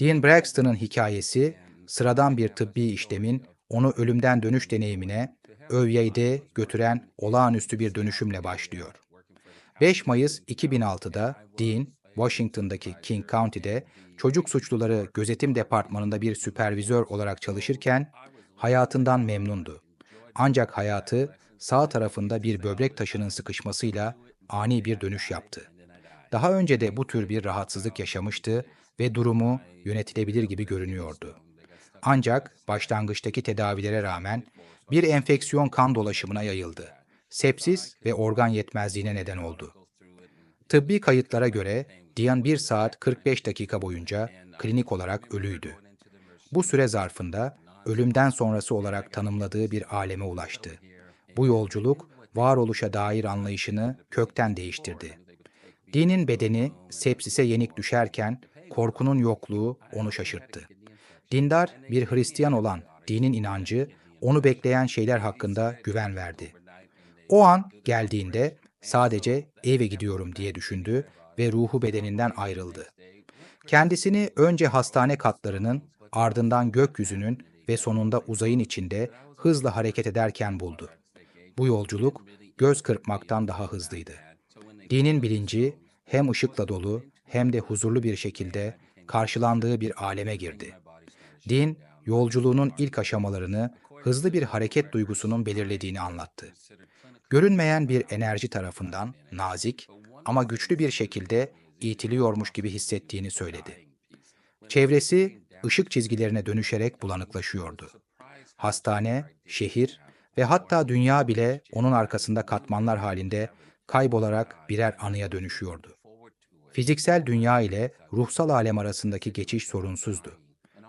Dean Braxton'ın hikayesi, sıradan bir tıbbi işlemin onu ölümden dönüş deneyimine, Övye'de götüren olağanüstü bir dönüşümle başlıyor. 5 Mayıs 2006'da Dean, Washington'daki King County'de çocuk suçluları gözetim departmanında bir süpervizör olarak çalışırken hayatından memnundu. Ancak hayatı sağ tarafında bir böbrek taşının sıkışmasıyla ani bir dönüş yaptı. Daha önce de bu tür bir rahatsızlık yaşamıştı ve durumu yönetilebilir gibi görünüyordu. Ancak başlangıçtaki tedavilere rağmen bir enfeksiyon kan dolaşımına yayıldı. Sepsis ve organ yetmezliğine neden oldu. Tıbbi kayıtlara göre Dian 1 saat 45 dakika boyunca klinik olarak ölüydü. Bu süre zarfında ölümden sonrası olarak tanımladığı bir aleme ulaştı. Bu yolculuk varoluşa dair anlayışını kökten değiştirdi. Din'in bedeni sepsise yenik düşerken korkunun yokluğu onu şaşırttı. Dindar bir Hristiyan olan dinin inancı onu bekleyen şeyler hakkında güven verdi. O an geldiğinde sadece eve gidiyorum diye düşündü ve ruhu bedeninden ayrıldı. Kendisini önce hastane katlarının, ardından gökyüzünün ve sonunda uzayın içinde hızla hareket ederken buldu. Bu yolculuk göz kırpmaktan daha hızlıydı. Dinin bilinci hem ışıkla dolu hem de huzurlu bir şekilde karşılandığı bir aleme girdi. Din, yolculuğunun ilk aşamalarını hızlı bir hareket duygusunun belirlediğini anlattı. Görünmeyen bir enerji tarafından nazik ama güçlü bir şekilde itiliyormuş gibi hissettiğini söyledi. Çevresi ışık çizgilerine dönüşerek bulanıklaşıyordu. Hastane, şehir ve hatta dünya bile onun arkasında katmanlar halinde kaybolarak birer anıya dönüşüyordu. Fiziksel dünya ile ruhsal alem arasındaki geçiş sorunsuzdu.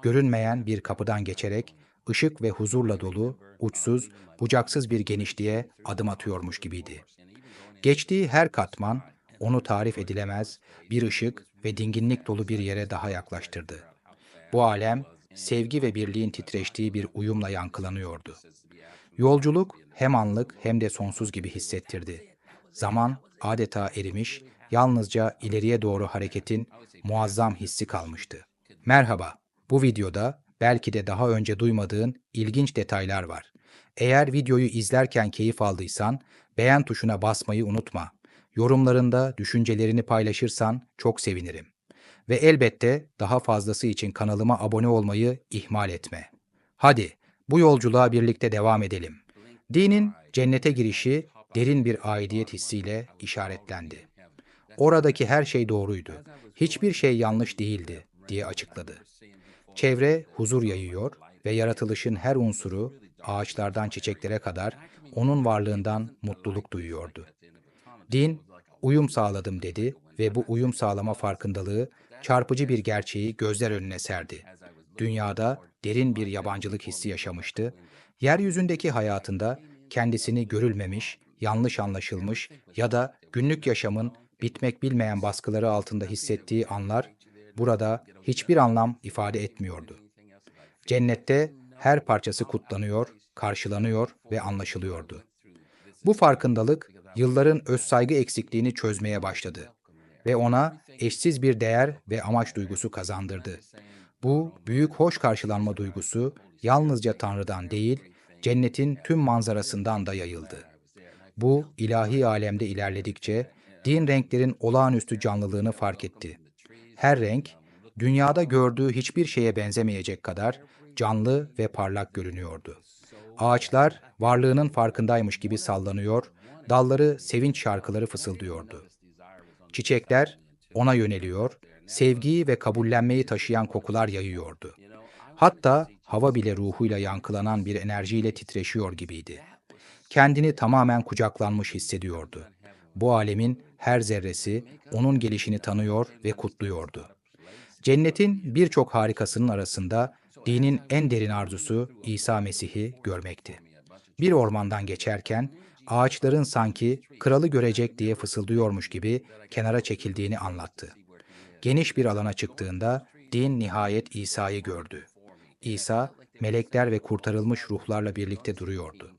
Görünmeyen bir kapıdan geçerek ışık ve huzurla dolu, uçsuz, bucaksız bir genişliğe adım atıyormuş gibiydi. Geçtiği her katman onu tarif edilemez bir ışık ve dinginlik dolu bir yere daha yaklaştırdı. Bu alem sevgi ve birliğin titreştiği bir uyumla yankılanıyordu. Yolculuk hem anlık hem de sonsuz gibi hissettirdi. Zaman adeta erimiş, yalnızca ileriye doğru hareketin muazzam hissi kalmıştı. Merhaba, bu videoda belki de daha önce duymadığın ilginç detaylar var. Eğer videoyu izlerken keyif aldıysan, beğen tuşuna basmayı unutma. Yorumlarında düşüncelerini paylaşırsan çok sevinirim. Ve elbette daha fazlası için kanalıma abone olmayı ihmal etme. Hadi, bu yolculuğa birlikte devam edelim. Dinin cennete girişi derin bir aidiyet hissiyle işaretlendi. Oradaki her şey doğruydu. Hiçbir şey yanlış değildi, diye açıkladı. Çevre huzur yayıyor ve yaratılışın her unsuru, ağaçlardan çiçeklere kadar onun varlığından mutluluk duyuyordu. Din, uyum sağladım dedi ve bu uyum sağlama farkındalığı çarpıcı bir gerçeği gözler önüne serdi. Dünyada derin bir yabancılık hissi yaşamıştı. Yeryüzündeki hayatında kendisini görülmemiş, yanlış anlaşılmış ya da günlük yaşamın bitmek bilmeyen baskıları altında hissettiği anlar burada hiçbir anlam ifade etmiyordu. Cennette her parçası kutlanıyor, karşılanıyor ve anlaşılıyordu. Bu farkındalık yılların özsaygı eksikliğini çözmeye başladı ve ona eşsiz bir değer ve amaç duygusu kazandırdı. Bu büyük hoş karşılanma duygusu yalnızca Tanrı'dan değil, cennetin tüm manzarasından da yayıldı. Bu ilahi alemde ilerledikçe din renklerin olağanüstü canlılığını fark etti. Her renk, dünyada gördüğü hiçbir şeye benzemeyecek kadar canlı ve parlak görünüyordu. Ağaçlar varlığının farkındaymış gibi sallanıyor, dalları sevinç şarkıları fısıldıyordu. Çiçekler ona yöneliyor, sevgiyi ve kabullenmeyi taşıyan kokular yayıyordu. Hatta hava bile ruhuyla yankılanan bir enerjiyle titreşiyor gibiydi. Kendini tamamen kucaklanmış hissediyordu. Bu alemin her zerresi onun gelişini tanıyor ve kutluyordu. Cennetin birçok harikasının arasında dinin en derin arzusu İsa Mesih'i görmekti. Bir ormandan geçerken ağaçların sanki kralı görecek diye fısıldıyormuş gibi kenara çekildiğini anlattı. Geniş bir alana çıktığında din nihayet İsa'yı gördü. İsa, melekler ve kurtarılmış ruhlarla birlikte duruyordu.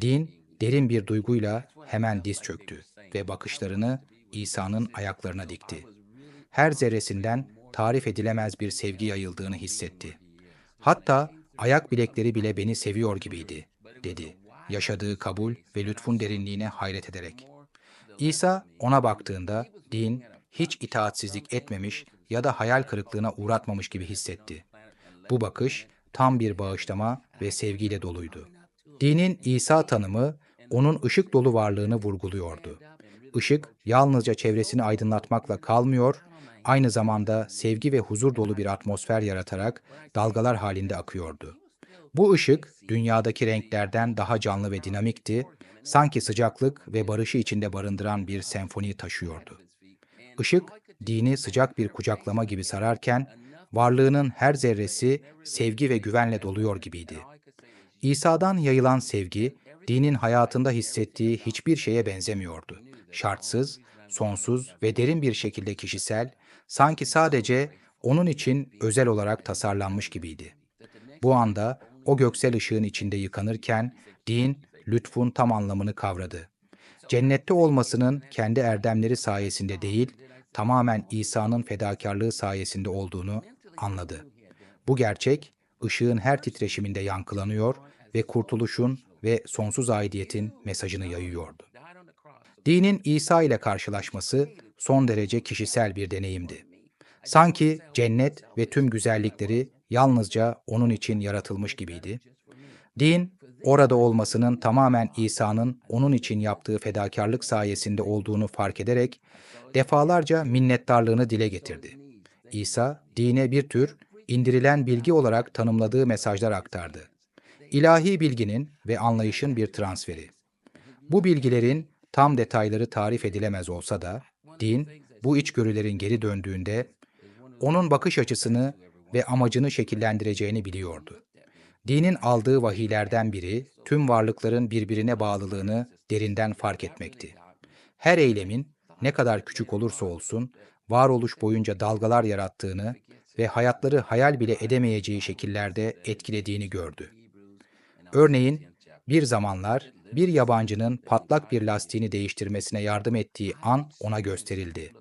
Din, derin bir duyguyla hemen diz çöktü ve bakışlarını İsa'nın ayaklarına dikti. Her zerresinden tarif edilemez bir sevgi yayıldığını hissetti. Hatta ayak bilekleri bile beni seviyor gibiydi, dedi. Yaşadığı kabul ve lütfun derinliğine hayret ederek. İsa ona baktığında din hiç itaatsizlik etmemiş ya da hayal kırıklığına uğratmamış gibi hissetti. Bu bakış tam bir bağışlama ve sevgiyle doluydu. Dinin İsa tanımı onun ışık dolu varlığını vurguluyordu. Işık yalnızca çevresini aydınlatmakla kalmıyor, aynı zamanda sevgi ve huzur dolu bir atmosfer yaratarak dalgalar halinde akıyordu. Bu ışık dünyadaki renklerden daha canlı ve dinamikti, sanki sıcaklık ve barışı içinde barındıran bir senfoni taşıyordu. Işık, dini sıcak bir kucaklama gibi sararken, varlığının her zerresi sevgi ve güvenle doluyor gibiydi. İsa'dan yayılan sevgi, dinin hayatında hissettiği hiçbir şeye benzemiyordu. Şartsız, sonsuz ve derin bir şekilde kişisel, sanki sadece onun için özel olarak tasarlanmış gibiydi. Bu anda o göksel ışığın içinde yıkanırken, din, lütfun tam anlamını kavradı. Cennette olmasının kendi erdemleri sayesinde değil, tamamen İsa'nın fedakarlığı sayesinde olduğunu anladı. Bu gerçek, ışığın her titreşiminde yankılanıyor ve kurtuluşun ve sonsuz aidiyetin mesajını yayıyordu. Dinin İsa ile karşılaşması son derece kişisel bir deneyimdi. Sanki cennet ve tüm güzellikleri yalnızca onun için yaratılmış gibiydi. Din, orada olmasının tamamen İsa'nın onun için yaptığı fedakarlık sayesinde olduğunu fark ederek defalarca minnettarlığını dile getirdi. İsa, dine bir tür indirilen bilgi olarak tanımladığı mesajlar aktardı. İlahi bilginin ve anlayışın bir transferi. Bu bilgilerin tam detayları tarif edilemez olsa da, din, bu içgörülerin geri döndüğünde onun bakış açısını ve amacını şekillendireceğini biliyordu. Dinin aldığı vahiylerden biri, tüm varlıkların birbirine bağlılığını derinden fark etmekti. Her eylemin, ne kadar küçük olursa olsun, varoluş boyunca dalgalar yarattığını ve hayatları hayal bile edemeyeceği şekillerde etkilediğini gördü. Örneğin, bir zamanlar bir yabancının patlak bir lastiğini değiştirmesine yardım ettiği an ona gösterildi.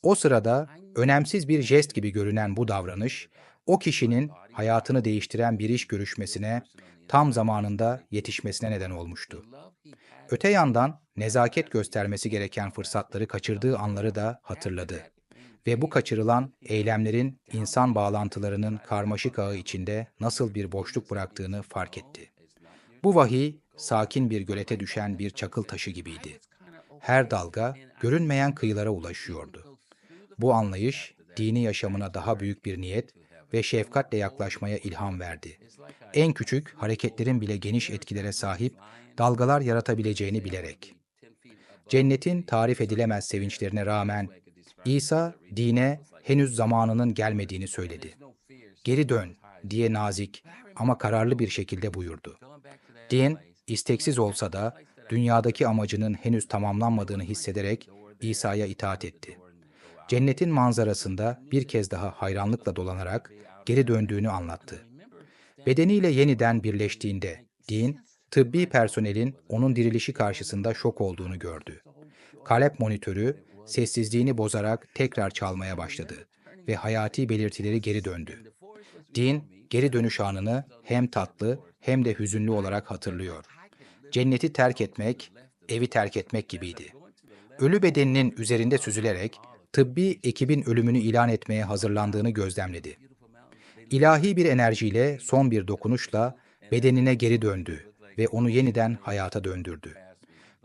O sırada önemsiz bir jest gibi görünen bu davranış, o kişinin hayatını değiştiren bir iş görüşmesine tam zamanında yetişmesine neden olmuştu. Öte yandan nezaket göstermesi gereken fırsatları kaçırdığı anları da hatırladı. Ve bu kaçırılan eylemlerin insan bağlantılarının karmaşık ağı içinde nasıl bir boşluk bıraktığını fark etti. Bu vahiy, sakin bir gölete düşen bir çakıl taşı gibiydi. Her dalga görünmeyen kıyılara ulaşıyordu. Bu anlayış, dini yaşamına daha büyük bir niyet ve şefkatle yaklaşmaya ilham verdi. En küçük hareketlerin bile geniş etkilere sahip dalgalar yaratabileceğini bilerek. Cennetin tarif edilemez sevinçlerine rağmen İsa dine henüz zamanının gelmediğini söyledi. "Geri dön," diye nazik ama kararlı bir şekilde buyurdu. Din, isteksiz olsa da dünyadaki amacının henüz tamamlanmadığını hissederek İsa'ya itaat etti. Cennetin manzarasında bir kez daha hayranlıkla dolanarak geri döndüğünü anlattı. Bedeniyle yeniden birleştiğinde din, tıbbi personelin onun dirilişi karşısında şok olduğunu gördü. Kalp monitörü sessizliğini bozarak tekrar çalmaya başladı ve hayati belirtileri geri döndü. Din, geri dönüş anını hem tatlı hem de hüzünlü olarak hatırlıyor. Cenneti terk etmek, evi terk etmek gibiydi. Ölü bedeninin üzerinde süzülerek tıbbi ekibin ölümünü ilan etmeye hazırlandığını gözlemledi. İlahi bir enerjiyle, son bir dokunuşla bedenine geri döndü ve onu yeniden hayata döndürdü.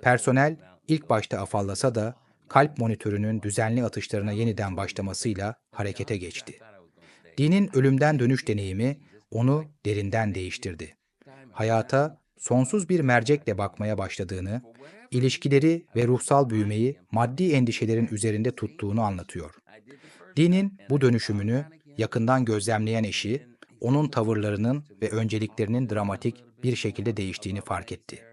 Personel ilk başta afallasa da kalp monitörünün düzenli atışlarına yeniden başlamasıyla harekete geçti. Dinin ölümden dönüş deneyimi onu derinden değiştirdi. Hayata sonsuz bir mercekle bakmaya başladığını, ilişkileri ve ruhsal büyümeyi maddi endişelerin üzerinde tuttuğunu anlatıyor. Dinin bu dönüşümünü yakından gözlemleyen eşi, onun tavırlarının ve önceliklerinin dramatik bir şekilde değiştiğini fark etti.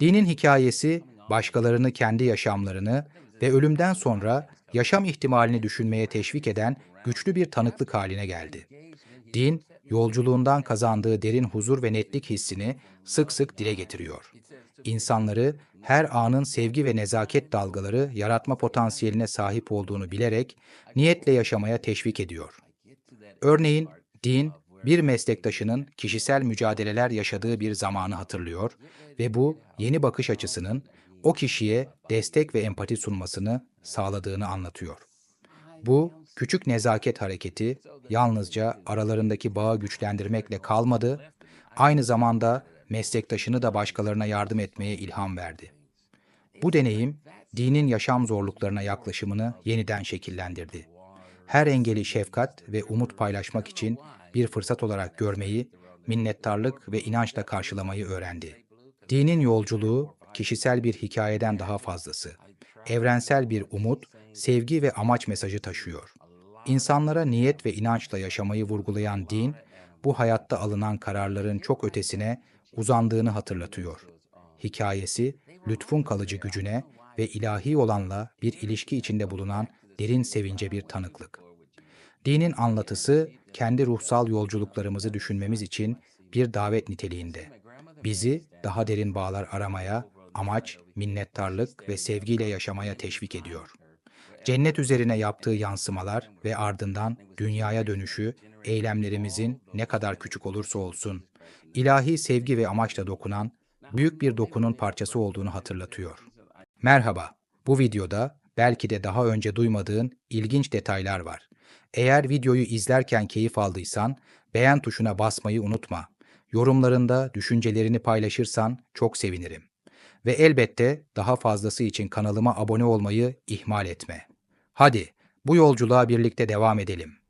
Dinin hikayesi, başkalarını kendi yaşamlarını ve ölümden sonra yaşam ihtimalini düşünmeye teşvik eden güçlü bir tanıklık haline geldi. Din, yolculuğundan kazandığı derin huzur ve netlik hissini sık sık dile getiriyor. İnsanları her anın sevgi ve nezaket dalgaları yaratma potansiyeline sahip olduğunu bilerek niyetle yaşamaya teşvik ediyor. Örneğin, din, bir meslektaşının kişisel mücadeleler yaşadığı bir zamanı hatırlıyor ve bu yeni bakış açısının o kişiye destek ve empati sunmasını sağladığını anlatıyor. Bu küçük nezaket hareketi yalnızca aralarındaki bağı güçlendirmekle kalmadı, aynı zamanda meslektaşını da başkalarına yardım etmeye ilham verdi. Bu deneyim, dinin yaşam zorluklarına yaklaşımını yeniden şekillendirdi. Her engeli şefkat ve umut paylaşmak için bir fırsat olarak görmeyi, minnettarlık ve inançla karşılamayı öğrendi. Dinin yolculuğu, kişisel bir hikayeden daha fazlası. Evrensel bir umut, sevgi ve amaç mesajı taşıyor. İnsanlara niyet ve inançla yaşamayı vurgulayan din, bu hayatta alınan kararların çok ötesine uzandığını hatırlatıyor. Hikayesi, lütfun kalıcı gücüne ve ilahi olanla bir ilişki içinde bulunan derin sevince bir tanıklık. Dinin anlatısı, kendi ruhsal yolculuklarımızı düşünmemiz için bir davet niteliğinde. Bizi daha derin bağlar aramaya, amaç, minnettarlık ve sevgiyle yaşamaya teşvik ediyor. Cennet üzerine yaptığı yansımalar ve ardından dünyaya dönüşü, eylemlerimizin ne kadar küçük olursa olsun, ilahi sevgi ve amaçla dokunan, büyük bir dokunun parçası olduğunu hatırlatıyor. Merhaba, bu videoda belki de daha önce duymadığın ilginç detaylar var. Eğer videoyu izlerken keyif aldıysan, beğen tuşuna basmayı unutma. Yorumlarında düşüncelerini paylaşırsan çok sevinirim. Ve elbette daha fazlası için kanalıma abone olmayı ihmal etme. Hadi, bu yolculuğa birlikte devam edelim.